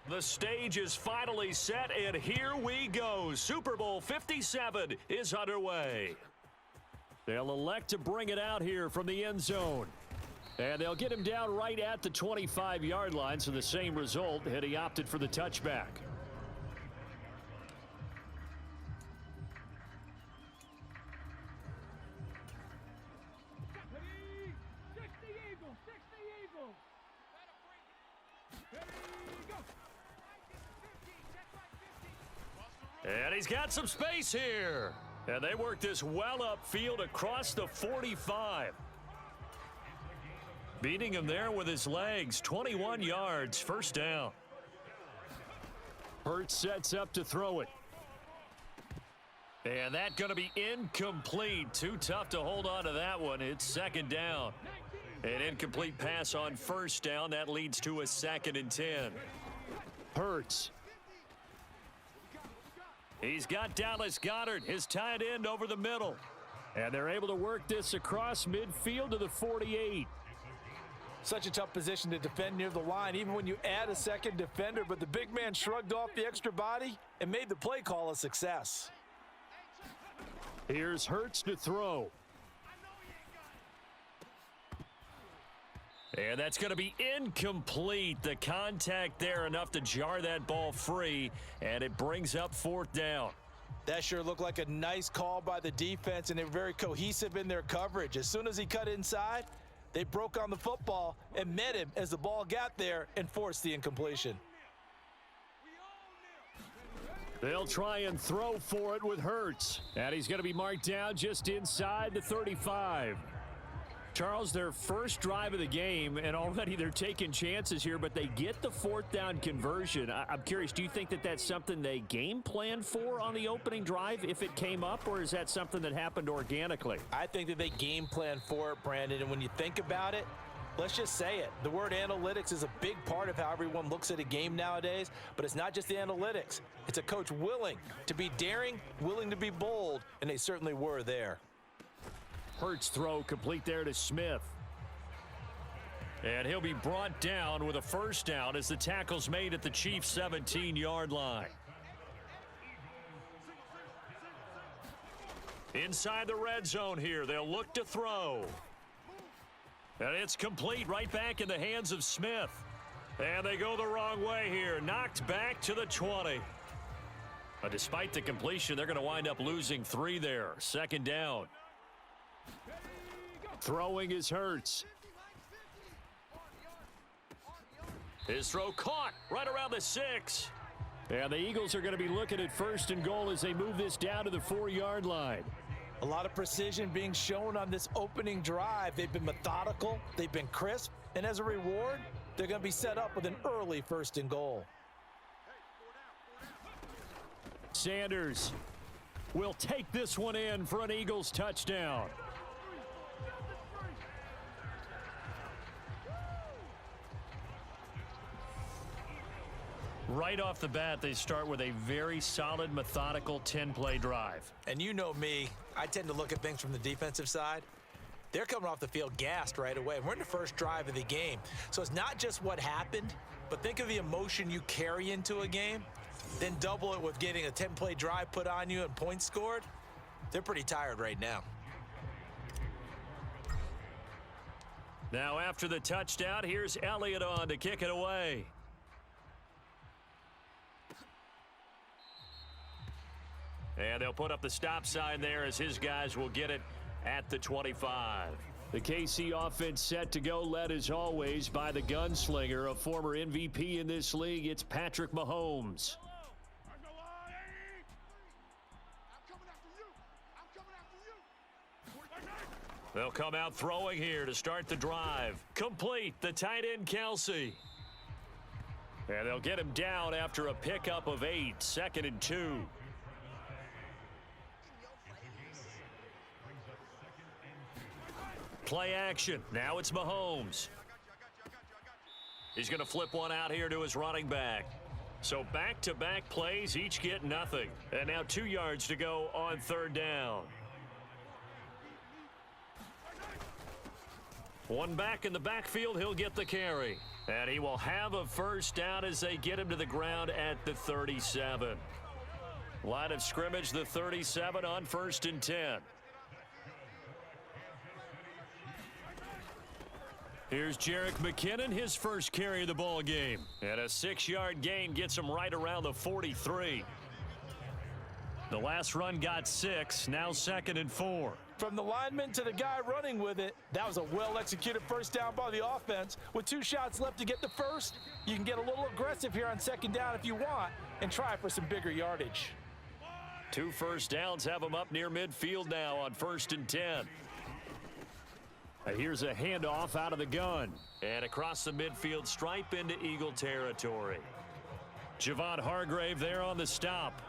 The stage is finally set, and here we go. Super Bowl 57 is underway. They'll elect to bring it out here from the end zone. And they'll get him down right at the 25-yard line, so the same result, and he opted for the touchback. And he's got some space here. And they work this well upfield across the 45. Beating him there with his legs. 21 yards, first down. Hurts sets up to throw it. And that's going to be incomplete. Too tough to hold on to that one. It's second down. An incomplete pass on first down. That leads to a 2nd and 10. Hurts. He's got Dallas Goedert, his tight end, over the middle. And they're able to work this across midfield to the 48. Such a tough position to defend near the line, even when you add a second defender, but the big man shrugged off the extra body and made the play call a success. Here's Hurts to throw. And that's going to be incomplete. The contact there enough to jar that ball free, and it brings up 4th down. That sure looked like a nice call by the defense, and they're very cohesive in their coverage. As soon as he cut inside, they broke on the football and met him as the ball got there and forced the incompletion. They'll try and throw for it with Hurts. And he's going to be marked down just inside the 35. Charles, their first drive of the game, and already they're taking chances here, but they get the 4th down conversion. I'm curious, do you think that that's something they game planned for on the opening drive if it came up, or is that something that happened organically? I think that they game planned for it, Brandon, and when you think about it, let's just say it. The word analytics is a big part of how everyone looks at a game nowadays, but it's not just the analytics. It's a coach willing to be daring, willing to be bold, and they certainly were there. Hurts throw complete there to Smith. And he'll be brought down with a first down as the tackle's made at the Chiefs' 17-yard line. Inside the red zone here, they'll look to throw. And it's complete right back in the hands of Smith. And they go the wrong way here. Knocked back to the 20. But despite the completion, they're going to wind up losing 3 there. Second down. Throwing is Hurts. His throw caught right around the 6. And the Eagles are going to be looking at 1st and goal as they move this down to the 4-yard line. A lot of precision being shown on this opening drive. They've been methodical, they've been crisp, and as a reward, they're going to be set up with an early 1st and goal. Sanders will take this one in for an Eagles touchdown. Right off the bat, they start with a very solid, methodical 10-play drive. And you know me, I tend to look at things from the defensive side. They're coming off the field gassed right away. We're in the first drive of the game. So it's not just what happened, but think of the emotion you carry into a game, then double it with getting a 10-play drive put on you and points scored. They're pretty tired right now. Now after the touchdown, here's Elliott on to kick it away. And they'll put up the stop sign there as his guys will get it at the 25. The KC offense set to go, led as always by the gunslinger, a former MVP in this league. It's Patrick Mahomes. They'll come out throwing here to start the drive. Complete, the tight end Kelsey. And they'll get him down after a pickup of 8, 2nd and 2. Play action. Now it's Mahomes. He's going to flip one out here to his running back. So back-to-back plays, each get nothing. And now 2 yards to go on 3rd down. One back in the backfield, he'll get the carry. And he will have a first down as they get him to the ground at the 37. Line of scrimmage, the 37 on 1st and 10. Here's Jerick McKinnon, his first carry of the ball game. And a 6-yard gain gets him right around the 43. The last run got 6, now 2nd and 4. From the lineman to the guy running with it, that was a well-executed first down by the offense. With 2 shots left to get the first, you can get a little aggressive here on 2nd down if you want and try for some bigger yardage. 2 first downs have him up near midfield now on 1st and 10. Here's a handoff out of the gun. And across the midfield stripe into Eagle territory. Javon Hargrave there on the stop.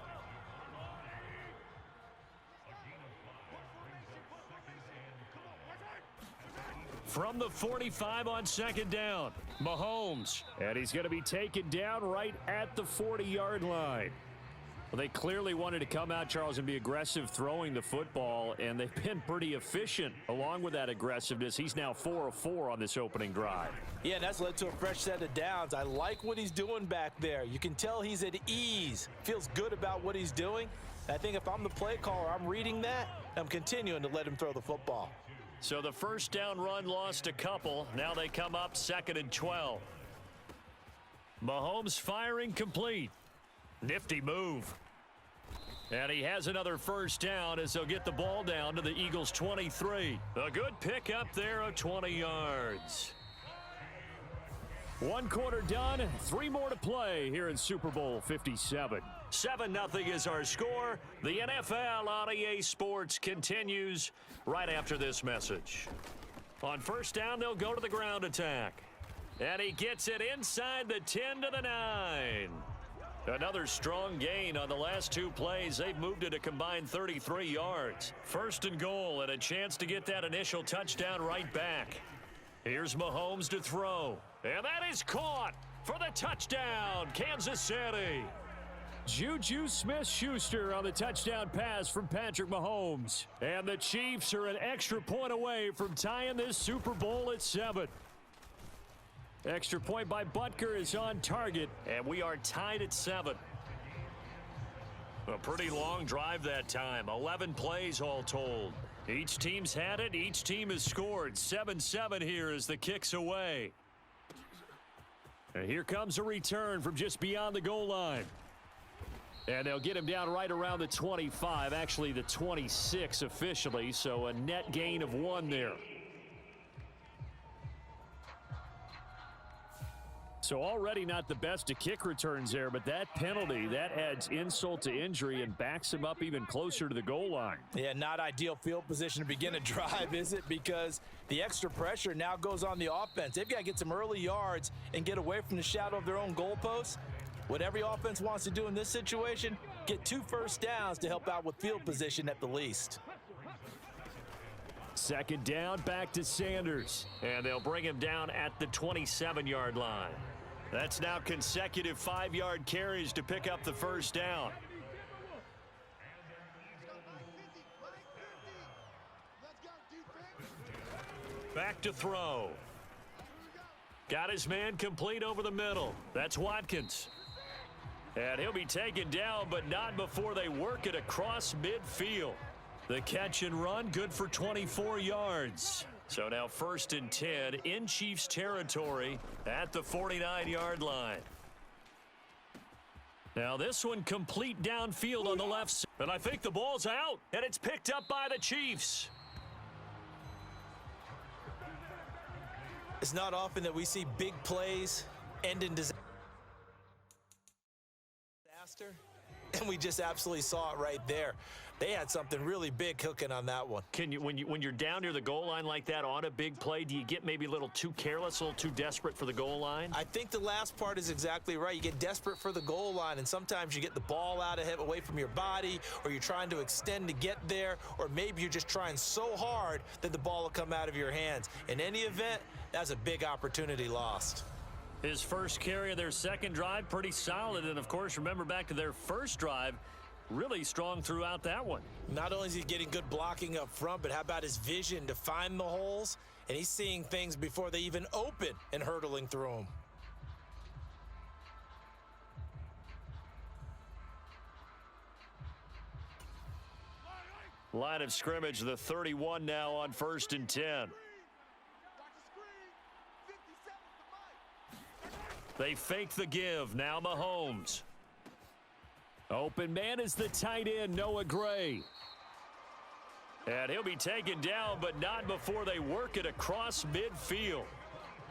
From the 45 on 2nd down, Mahomes. And he's going to be taken down right at the 40-yard line. Well, they clearly wanted to come out, Charles, and be aggressive throwing the football, and they've been pretty efficient along with that aggressiveness. He's now 4 of 4 on this opening drive. Yeah, and that's led to a fresh set of downs. I like what he's doing back there. You can tell he's at ease, feels good about what he's doing. I think if I'm the play caller, I'm reading that, I'm continuing to let him throw the football. So the first down run lost a couple. Now they come up 2nd and 12. Mahomes firing complete. Nifty move. And he has another first down as they'll get the ball down to the Eagles' 23. A good pickup there of 20 yards. 1 quarter done, 3 more to play here in Super Bowl 57. 7-0 is our score. The NFL on EA Sports continues right after this message. On first down, they'll go to the ground attack. And he gets it inside the 10 to the 9. Another strong gain on the last 2 plays. They've moved it a combined 33 yards. 1st and goal and a chance to get that initial touchdown right back. Here's Mahomes to throw. And that is caught for the touchdown, Kansas City. Juju Smith-Schuster on the touchdown pass from Patrick Mahomes. And the Chiefs are an extra point away from tying this Super Bowl at 7. Extra point by Butker is on target, and we are tied at 7. A pretty long drive that time, 11 plays all told. Each team's had it, each team has scored. 7-7 here as the kick's away. And here comes a return from just beyond the goal line. And they'll get him down right around the 25, actually the 26 officially, so a net gain of 1 there. So already not the best of kick returns there, but that penalty, that adds insult to injury and backs him up even closer to the goal line. Yeah, not ideal field position to begin a drive, is it? Because the extra pressure now goes on the offense. They've got to get some early yards and get away from the shadow of their own goalposts. What every offense wants to do in this situation, get 2 first downs to help out with field position at the least. 2nd down, back to Sanders. And they'll bring him down at the 27-yard line. That's now consecutive 5-yard carries to pick up the first down. Back to throw. Got his man complete over the middle. That's Watkins. And he'll be taken down, but not before they work it across midfield. The catch and run, good for 24 yards. So now 1st and 10 in Chiefs territory at the 49-yard line. Now this one complete downfield on the left side. And I think the ball's out, and it's picked up by the Chiefs. It's not often that we see big plays end in disaster, and we just absolutely saw it right there. They had something really big cooking on that one. Can you, when you're down near the goal line like that on a big play, do you get maybe a little too careless, a little too desperate for the goal line? I think the last part is exactly right. You get desperate for the goal line, and sometimes you get the ball out ahead, away from your body, or you're trying to extend to get there, or maybe you're just trying so hard that the ball will come out of your hands. In any event, that's a big opportunity lost. His first carry of their second drive, pretty solid. And, of course, remember back to their first drive, really strong throughout that one. Not only is he getting good blocking up front, but how about his vision to find the holes and he's seeing things before they even open and hurtling through them. Line of scrimmage, the 31 now on 1st and 10. They fake the give. Now Mahomes. Open man is the tight end, Noah Gray. And he'll be taken down, but not before they work it across midfield.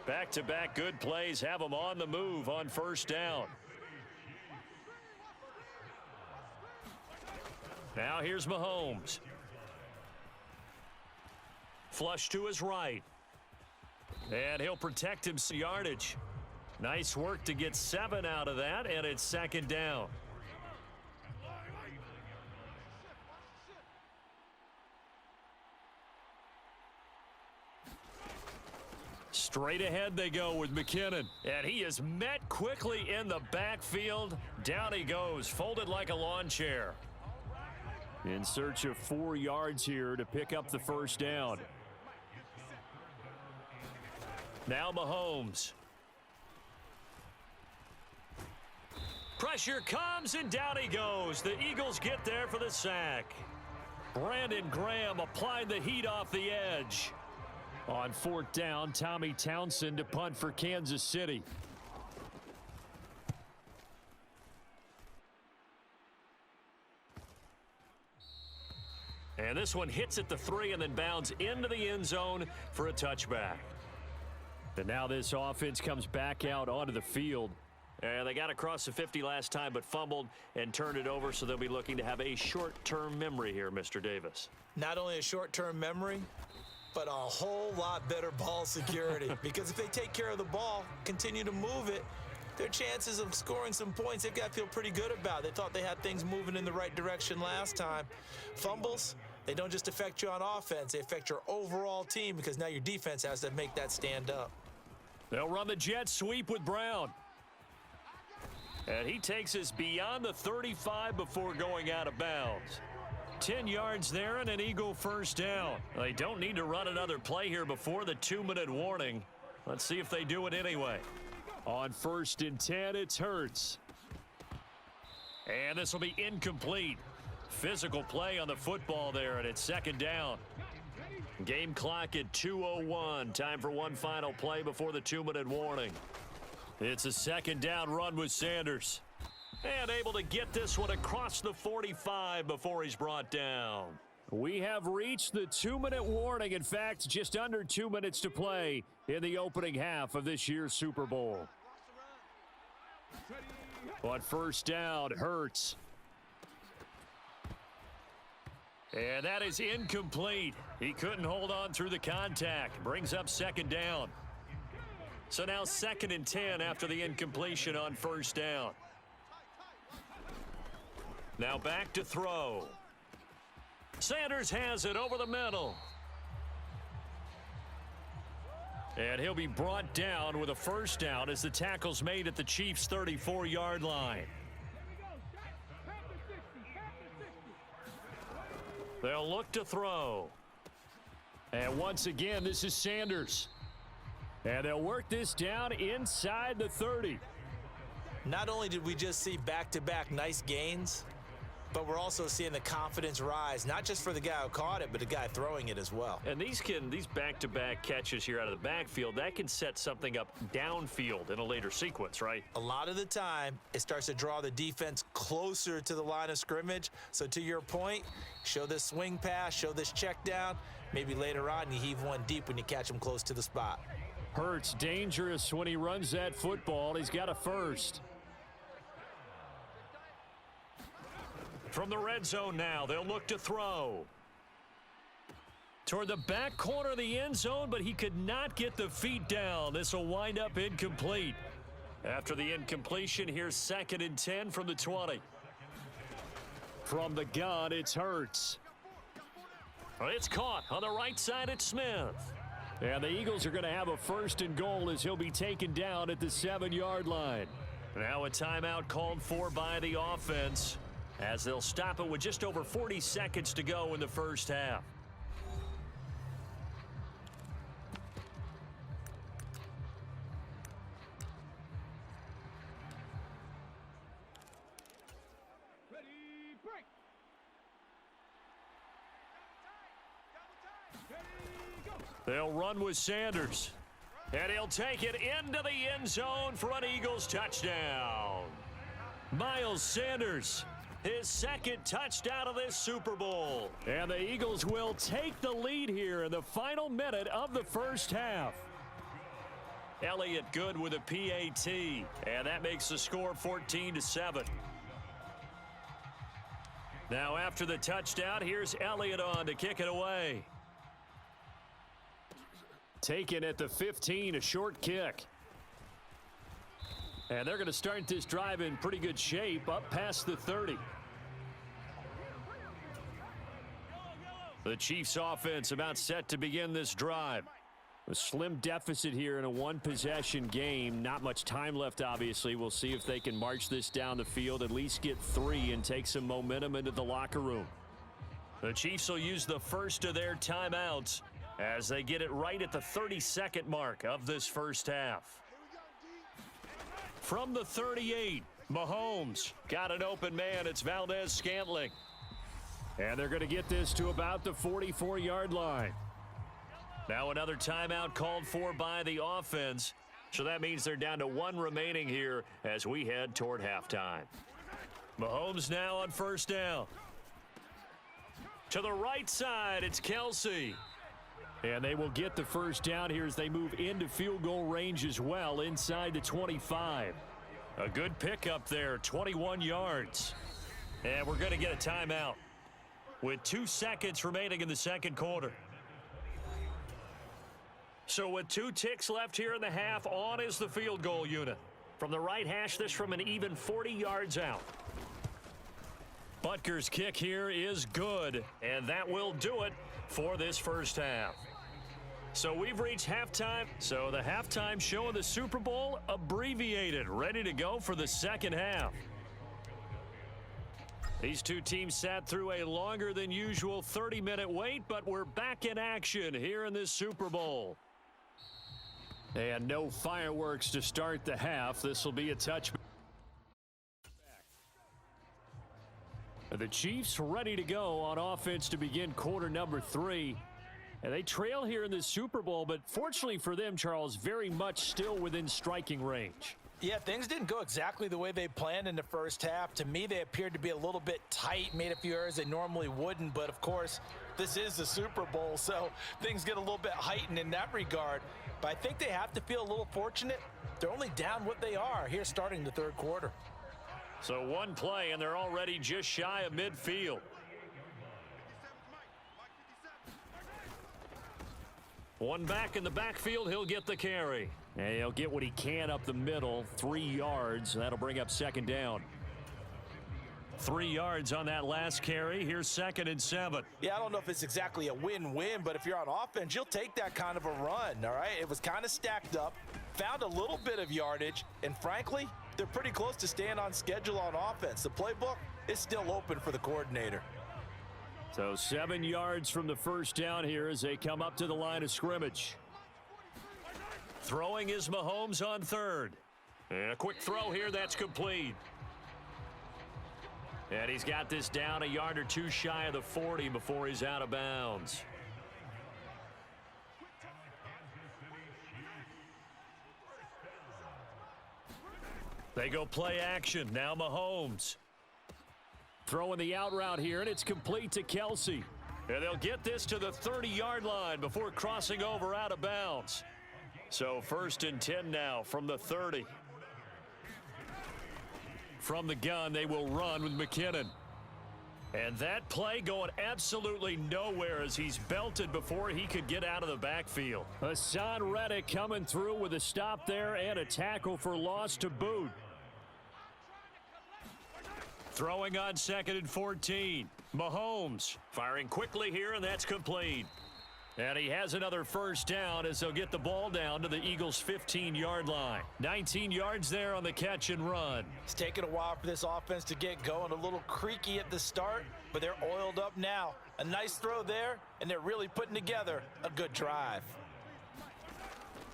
Back-to-back good plays have them on the move on 1st down. Now here's Mahomes. Flush to his right. And he'll protect him some yardage. Nice work to get 7 out of that, and it's 2nd down. Straight ahead they go with McKinnon. And he is met quickly in the backfield. Down he goes, folded like a lawn chair. In search of 4 yards here to pick up the 1st down. Now Mahomes. Pressure comes, and down he goes. The Eagles get there for the sack. Brandon Graham applied the heat off the edge. On 4th down, Tommy Townsend to punt for Kansas City. And this one hits at the 3 and then bounds into the end zone for a touchback. And now this offense comes back out onto the field. And they got across the 50 last time but fumbled and turned it over, so they'll be looking to have a short-term memory here, Mr. Davis. Not only a short-term memory, but a whole lot better ball security. Because if they take care of the ball, continue to move it, their chances of scoring some points, they've got to feel pretty good about. They thought they had things moving in the right direction last time. Fumbles, they don't just affect you on offense, they affect your overall team because now your defense has to make that stand up. They'll run the jet sweep with Brown. And he takes us beyond the 35 before going out of bounds. 10 yards there and an Eagle 1st down. They don't need to run another play here before the 2-minute warning. Let's see if they do it anyway. On 1st and 10, it's Hurts. And this will be incomplete. Physical play on the football there, and it's 2nd down. Game clock at 2:01. Time for one final play before the 2-minute warning. It's a 2nd down run with Sanders. And able to get this one across the 45 before he's brought down. We have reached the 2-minute warning. In fact, just under 2 minutes to play in the opening half of this year's Super Bowl. On 1st down, Hurts. And that is incomplete. He couldn't hold on through the contact. Brings up 2nd down. So now 2nd and 10 after the incompletion on 1st down. Now back to throw. Sanders has it over the middle. And he'll be brought down with a 1st down as the tackle's made at the Chiefs' 34-yard line. They'll look to throw. And once again, this is Sanders. And they'll work this down inside the 30. Not only did we just see back-to-back nice gains, but we're also seeing the confidence rise, not just for the guy who caught it, but the guy throwing it as well. And these back-to-back catches here out of the backfield, that can set something up downfield in a later sequence, right? A lot of the time, it starts to draw the defense closer to the line of scrimmage. So to your point, show this swing pass, show this check down. Maybe later on you heave one deep when you catch him close to the spot. Hurts dangerous when he runs that football. He's got a 1st. From the red zone now, they'll look to throw. Toward the back corner of the end zone, but he could not get the feet down. This will wind up incomplete. After the incompletion, here's 2nd and 10 from the 20. From the gun, it's Hurts. It's caught on the right side at Smith. And the Eagles are going to have a 1st and goal as he'll be taken down at the 7-yard line. Now a timeout called for by the offense, as they'll stop it with just over 40 seconds to go in the 1st half. They'll run with Sanders. And he'll take it into the end zone for an Eagles touchdown. Miles Sanders, his second touchdown of this Super Bowl. And the Eagles will take the lead here in the final minute of the first half. Elliott good with a PAT, and that makes the score 14-7. Now after the touchdown, here's Elliott on to kick it away. Taken at the 15, a short kick. And they're going to start this drive in pretty good shape, up past the 30. The Chiefs offense about set to begin this drive. A slim deficit here in a one-possession game. Not much time left, obviously. We'll see if they can march this down the field, at least get 3 and take some momentum into the locker room. The Chiefs will use the first of their timeouts as they get it right at the 32nd mark of this first half. From the 38, Mahomes got an open man. It's Valdez-Scantling. And they're going to get this to about the 44-yard line. Now another timeout called for by the offense. So that means they're down to 1 remaining here as we head toward halftime. Mahomes now on first down. To the right side, it's Kelsey. And they will get the first down here as they move into field goal range as well, inside the 25. A good pickup there, 21 yards. And we're going to get a timeout with 2 seconds remaining in the second quarter. So with 2 ticks left here in the half, on is the field goal unit. From the right hash, this from an even 40 yards out. Butker's kick here is good, and that will do it for this first half. So we've reached halftime. So the halftime show of the Super Bowl abbreviated, ready to go for the second half. These two teams sat through a longer than usual 30-minute wait, but we're back in action here in this Super Bowl. And no fireworks to start the half. This will be a touchback. The Chiefs ready to go on offense to begin quarter number 3. And they trail here in the Super Bowl, but fortunately for them, Charles, very much still within striking range. Yeah, things didn't go exactly the way they planned in the first half. To me, they appeared to be a little bit tight, made a few errors they normally wouldn't. But, of course, this is the Super Bowl, so things get a little bit heightened in that regard. But I think they have to feel a little fortunate. They're only down what they are here starting the third quarter. So 1 play, and they're already just shy of midfield. One back in the backfield, he'll get the carry. And he'll get what he can up the middle, 3 yards. That'll bring up second down. 3 yards on that last carry. Here's 2nd and 7. Yeah, I don't know if it's exactly a win-win, but if you're on offense, you'll take that kind of a run, all right? It was kind of stacked up, found a little bit of yardage, and frankly, they're pretty close to staying on schedule on offense. The playbook is still open for the coordinator. So 7 yards from the first down here as they come up to the line of scrimmage. Throwing is Mahomes on third. And a quick throw here, that's complete. And he's got this down a yard or 2 shy of the 40 before he's out of bounds. They go play action. Now Mahomes. Throwing the out route here, and it's complete to Kelsey. And they'll get this to the 30-yard line before crossing over out of bounds. So 1st and 10 now from the 30. From the gun, they will run with McKinnon. And that play going absolutely nowhere as he's belted before he could get out of the backfield. Hassan Reddick coming through with a stop there and a tackle for loss to boot. Throwing on 2nd and 14. Mahomes firing quickly here, and that's complete. And he has another first down as they'll get the ball down to the Eagles' 15-yard line. 19 yards there on the catch and run. It's taken a while for this offense to get going. A little creaky at the start, but they're oiled up now. A nice throw there, and they're really putting together a good drive.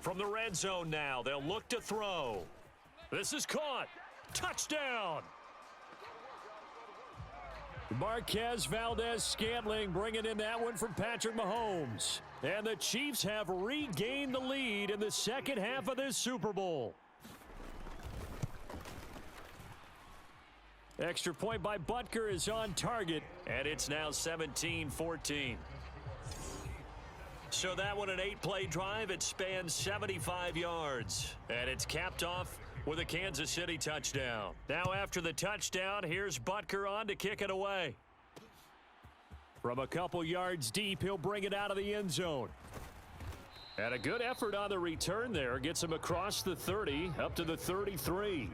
From the red zone now, they'll look to throw. This is caught. Touchdown! Marquez Valdez-Scantling bringing in that one from Patrick Mahomes. And the Chiefs have regained the lead in the second half of this Super Bowl. Extra point by Butker is on target, and it's now 17-14. So that one, an 8-play drive. It spans 75 yards, and it's capped off with a Kansas City touchdown. Now after the touchdown, here's Butker on to kick it away. From a couple yards deep, he'll bring it out of the end zone. And a good effort on the return there. Gets him across the 30, up to the 33.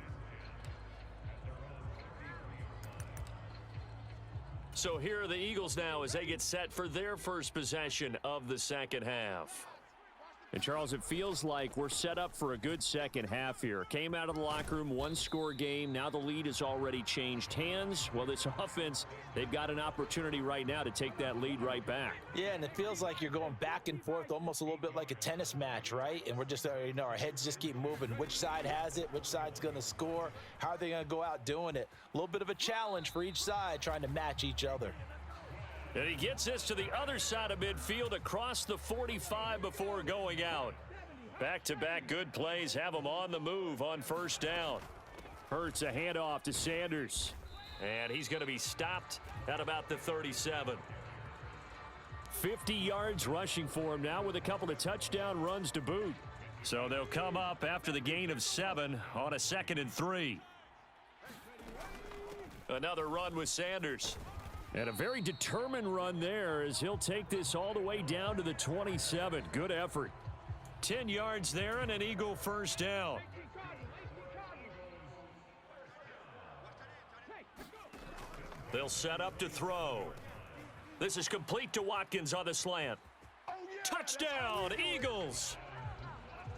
So here are the Eagles now as they get set for their first possession of the second half. And, Charles, it feels like we're set up for a good second half here. Came out of the locker room, one-score game. Now the lead has already changed hands. Well, this offense, they've got an opportunity right now to take that lead right back. Yeah, and it feels like you're going back and forth, almost a little bit like a tennis match, right? And we're just, our heads just keep moving. Which side has it? Which side's going to score? How are they going to go out doing it? A little bit of a challenge for each side, trying to match each other. And he gets this to the other side of midfield across the 45 before going out. Back-to-back good plays have him on the move on first down. Hurts a handoff to Sanders. And he's going to be stopped at about the 37. 50 yards rushing for him now with a couple of touchdown runs to boot. So they'll come up after the gain of 7 on a 2nd and 3. Another run with Sanders. And a very determined run there as he'll take this all the way down to the 27. Good effort. 10 yards there and an Eagle first down. They'll set up to throw. This is complete to Watkins on the slant. Touchdown, Eagles.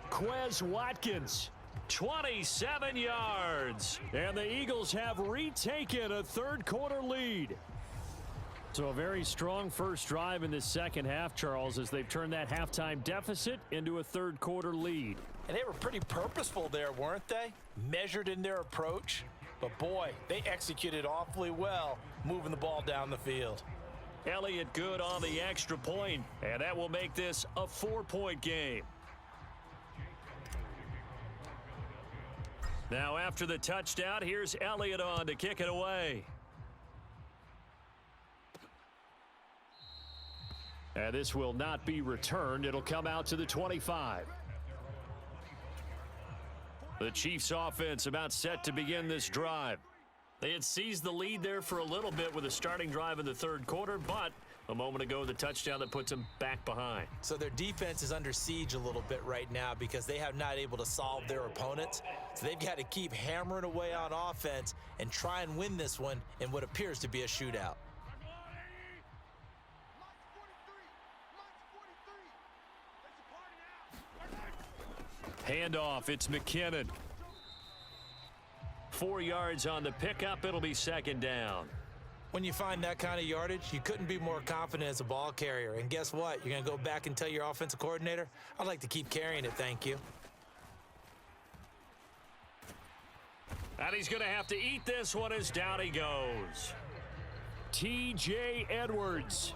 Quez Watkins, 27 yards. And the Eagles have retaken a third-quarter lead. So a very strong first drive in the second half, Charles, as they've turned that halftime deficit into a third-quarter lead. And they were pretty purposeful there, weren't they? Measured in their approach. But, boy, they executed awfully well moving the ball down the field. Elliott good on the extra point, and that will make this a 4-point game. Now after the touchdown, here's Elliott on to kick it away. And this will not be returned. It'll come out to the 25. The Chiefs offense about set to begin this drive. They had seized the lead there for a little bit with a starting drive in the third quarter, but a moment ago the touchdown that puts them back behind. So their defense is under siege a little bit right now because they have not able to solve their opponents. So they've got to keep hammering away on offense and try and win this one in what appears to be a shootout. Handoff, it's McKinnon. 4 yards on the pickup. It'll be second down. When you find that kind of yardage, you couldn't be more confident as a ball carrier. And guess what? You're going to go back and tell your offensive coordinator, I'd like to keep carrying it, thank you. And he's going to have to eat this one as down he goes. T.J. Edwards.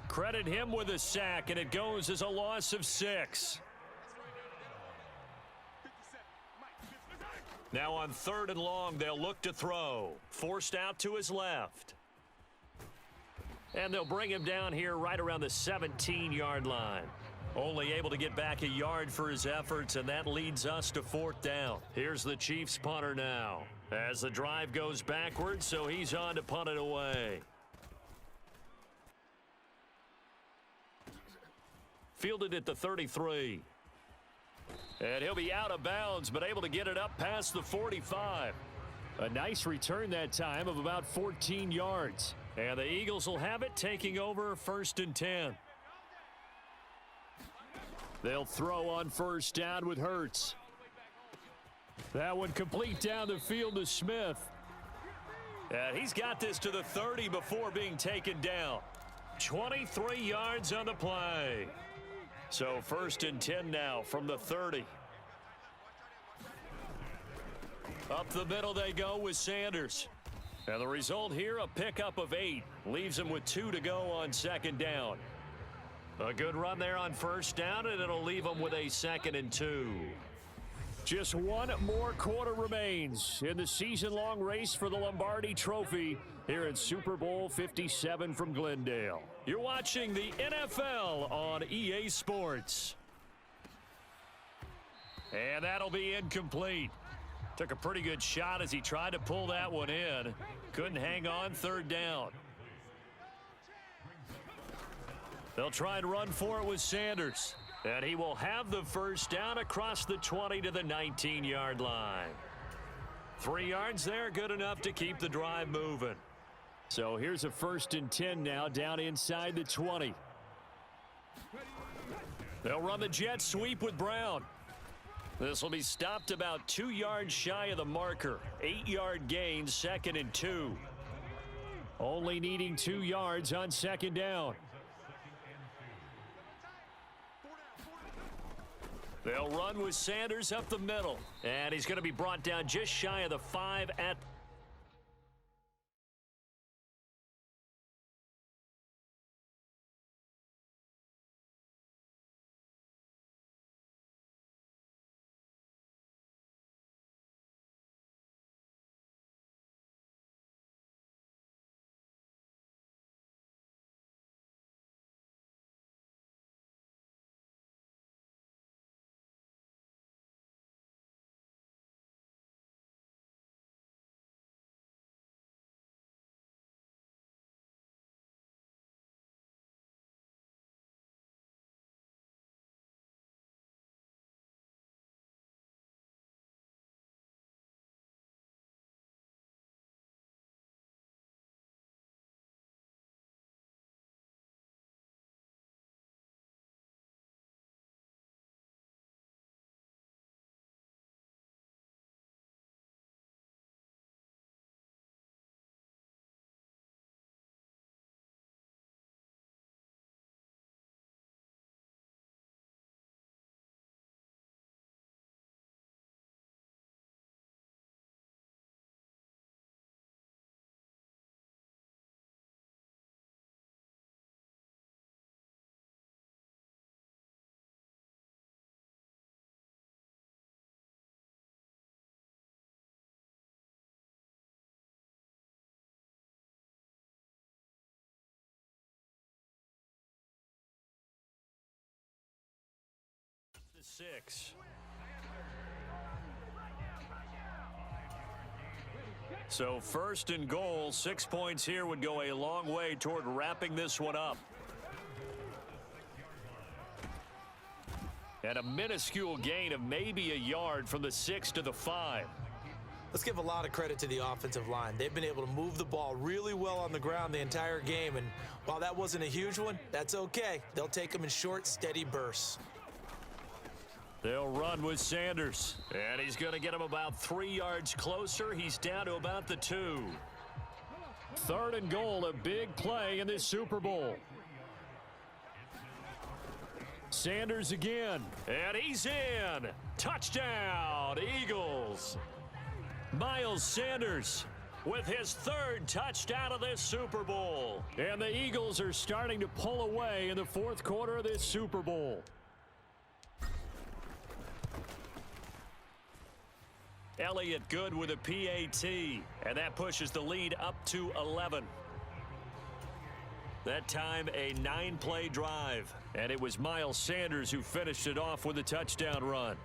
Credit him with a sack, and it goes as a loss of 6. Now on 3rd and long, they'll look to throw. Forced out to his left. And they'll bring him down here right around the 17-yard line. Only able to get back a yard for his efforts, and that leads us to 4th down. Here's the Chiefs punter now. As the drive goes backwards, so he's on to punt it away. Fielded at the 33. And he'll be out of bounds, but able to get it up past the 45. A nice return that time of about 14 yards. And the Eagles will have it, taking over 1st and 10. They'll throw on first down with Hurts. That one complete down the field to Smith. And he's got this to the 30 before being taken down. 23 yards on the play. So 1st and 10 now from the 30. Up the middle they go with Sanders. And the result here, a pickup of 8. Leaves him with 2 to go on 2nd down. A good run there on first down, and it'll leave them with a 2nd and 2. Just one more quarter remains in the season-long race for the Lombardi Trophy here at Super Bowl 57 from Glendale. You're watching the NFL on EA Sports. And that'll be incomplete. Took a pretty good shot as he tried to pull that one in. Couldn't hang on, 3rd down. They'll try and run for it with Sanders. And he will have the first down across the 20 to the 19-yard line. 3 yards there, good enough to keep the drive moving. So here's a 1st and 10 now, down inside the 20. They'll run the jet sweep with Brown. This will be stopped about 2 yards shy of the marker. 8-yard gain, 2nd and 2. Only needing 2 yards on 2nd down. They'll run with Sanders up the middle. And he's going to be brought down just shy of the 5 at the 6. So 1st and goal, 6 points here would go a long way toward wrapping this one up. And a minuscule gain of maybe a yard from the 6 to the 5. Let's give a lot of credit to the offensive line. They've been able to move the ball really well on the ground the entire game, and while that wasn't a huge one, that's okay. They'll take them in short, steady bursts. They'll run with Sanders, and he's going to get him about 3 yards closer. He's down to about the 2. 3rd and goal, a big play in this Super Bowl. Sanders again, and he's in. Touchdown, Eagles. Miles Sanders with his 3rd touchdown of this Super Bowl. And the Eagles are starting to pull away in the 4th quarter of this Super Bowl. Elliott good with a PAT, and that pushes the lead up to 11. That time a 9-play drive, and it was Miles Sanders who finished it off with a touchdown run.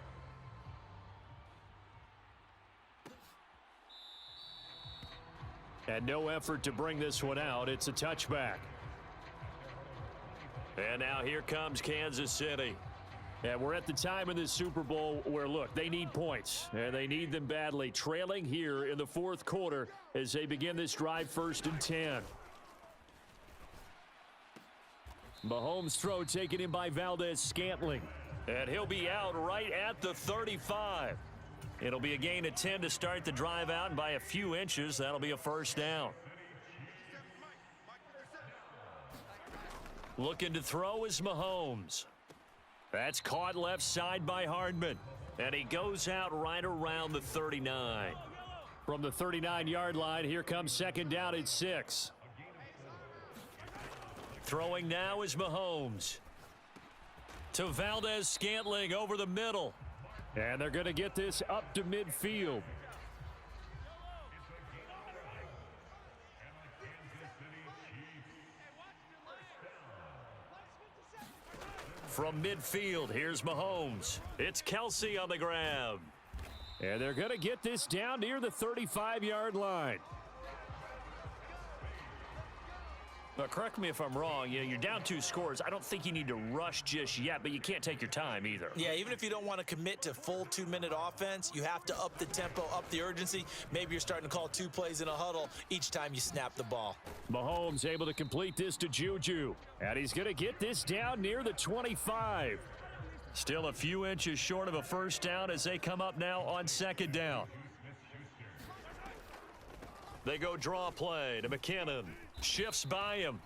And no effort to bring this one out. It's a touchback. And now here comes Kansas City. And we're at the time in this Super Bowl where, look, they need points, and they need them badly. Trailing here in the 4th quarter as they begin this drive, 1st and 10. Mahomes' throw taken in by Valdez-Scantling. And he'll be out right at the 35. It'll be a gain of 10 to start the drive out, and by a few inches, that'll be a 1st down. Looking to throw is Mahomes. That's caught left side by Hardman. And he goes out right around the 39. From the 39-yard line, here comes 2nd down at 6. Throwing now is Mahomes. To Valdez-Scantling over the middle. And they're going to get this up to midfield. From midfield, here's Mahomes. It's Kelsey on the grab. And they're going to get this down near the 35-yard line. Now, correct me if I'm wrong. You're down 2 scores. I don't think you need to rush just yet, but you can't take your time either. Yeah, even if you don't want to commit to full 2-minute offense, you have to up the tempo, up the urgency. Maybe you're starting to call 2 plays in a huddle each time you snap the ball. Mahomes able to complete this to Juju. And he's going to get this down near the 25. Still a few inches short of a first down as they come up now on second down. They go draw play to McKinnon. Shifts by him.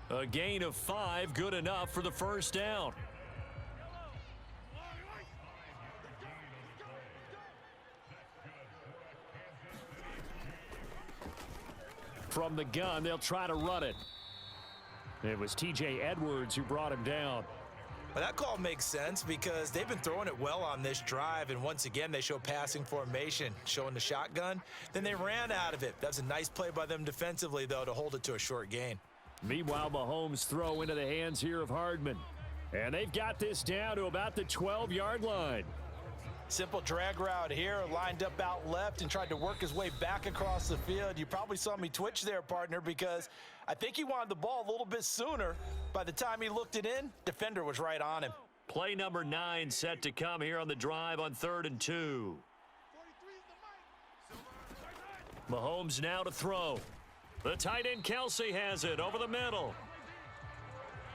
A gain of 5, good enough for the first down. From the gun, they'll try to run it. It was T.J. Edwards who brought him down. Well, that call makes sense because they've been throwing it well on this drive, and once again, they show passing formation, showing the shotgun. Then they ran out of it. That was a nice play by them defensively, though, to hold it to a short gain. Meanwhile, Mahomes throw into the hands here of Hardman. And they've got this down to about the 12-yard line. Simple drag route here, lined up out left and tried to work his way back across the field. You probably saw me twitch there, partner, because I think he wanted the ball a little bit sooner. By the time he looked it in, defender was right on him. Play number 9 set to come here on the drive on 3rd and 2. Mahomes now to throw. The tight end Kelsey has it over the middle.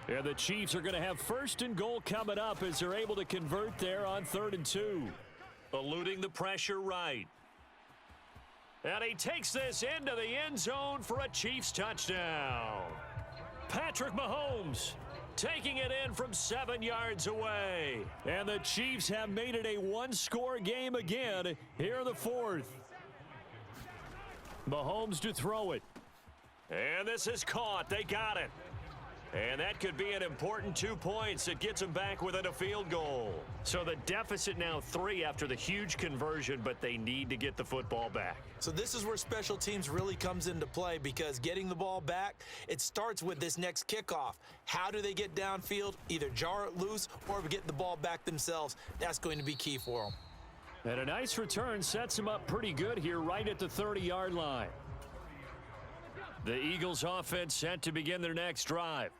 And the Chiefs are going to have 1st and goal coming up as they're able to convert there on 3rd and 2. Eluding the pressure right. And he takes this into the end zone for a Chiefs touchdown. Patrick Mahomes taking it in from 7 yards away. And the Chiefs have made it a 1-score game again here in the 4th. Mahomes to throw it. And this is caught. They got it. And that could be an important 2 points. It gets them back within a field goal. So the deficit now 3 after the huge conversion, but they need to get the football back. So this is where special teams really comes into play because getting the ball back, it starts with this next kickoff. How do they get downfield? Either jar it loose or get the ball back themselves. That's going to be key for them. And a nice return sets them up pretty good here right at the 30-yard line. The Eagles offense set to begin their next drive.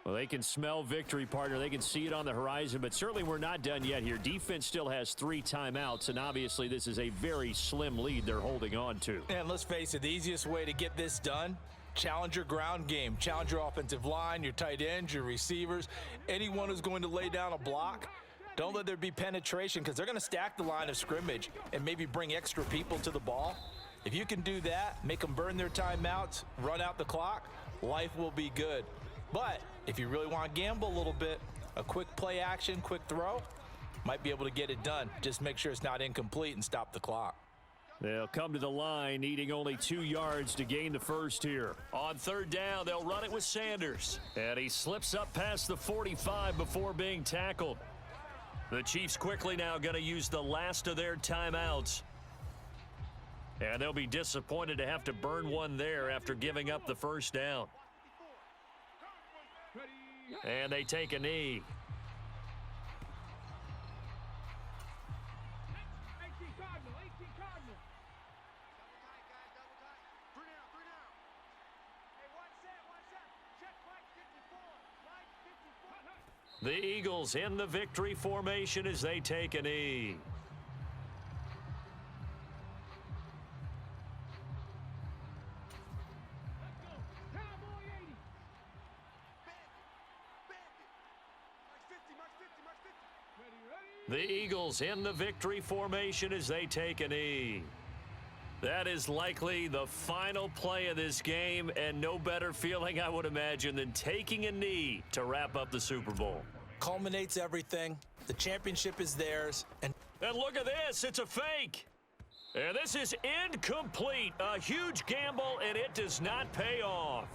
Well, they can smell victory, partner. They can see it on the horizon, but certainly we're not done yet here. Defense still has 3 timeouts, and obviously this is a very slim lead they're holding on to. And let's face it, the easiest way to get this done, challenge your ground game. Challenge your offensive line, your tight ends, your receivers, anyone who's going to lay down a block. Don't let there be penetration because they're going to stack the line of scrimmage and maybe bring extra people to the ball. If you can do that, make them burn their timeouts, run out the clock, life will be good. But if you really want to gamble a little bit, a quick play action, quick throw, might be able to get it done. Just make sure it's not incomplete and stop the clock. They'll come to the line, needing only 2 yards to gain the first here. On 3rd down, they'll run it with Sanders. And he slips up past the 45 before being tackled. The Chiefs quickly now going to use the last of their timeouts. And they'll be disappointed to have to burn one there after giving up the first down. And they take a knee. The Eagles in the victory formation as they take a knee. The Eagles in the victory formation as they take a knee. That is likely the final play of this game, and no better feeling, I would imagine, than taking a knee to wrap up the Super Bowl. Culminates everything. The championship is theirs. And look at this. It's a fake. And this is incomplete. A huge gamble, and it does not pay off.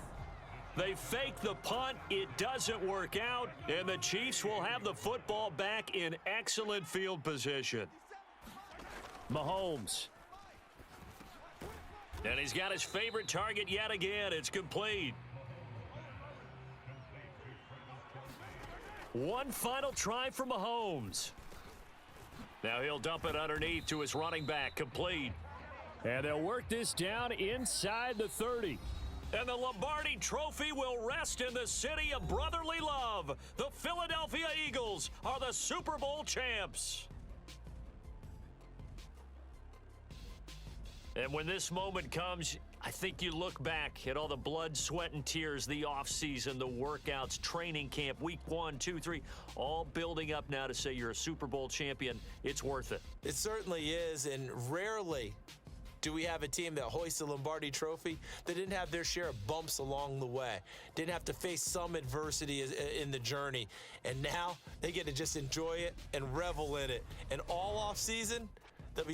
They fake the punt. It doesn't work out, and the Chiefs will have the football back in excellent field position. Mahomes. And he's got his favorite target yet again. It's complete. One final try for Mahomes. Now he'll dump it underneath to his running back, complete. And they'll work this down inside the 30. And the Lombardi Trophy will rest in the city of brotherly love. The Philadelphia Eagles are the Super Bowl champs. And when this moment comes, I think you look back at all the blood, sweat, and tears, the offseason, the workouts, training camp, week 1, 2, 3, all building up now to say you're a Super Bowl champion. It's worth it. It certainly is, and rarely do we have a team that hoists the Lombardi Trophy that didn't have their share of bumps along the way, didn't have to face some adversity in the journey, and now they get to just enjoy it and revel in it. And all off season, they'll be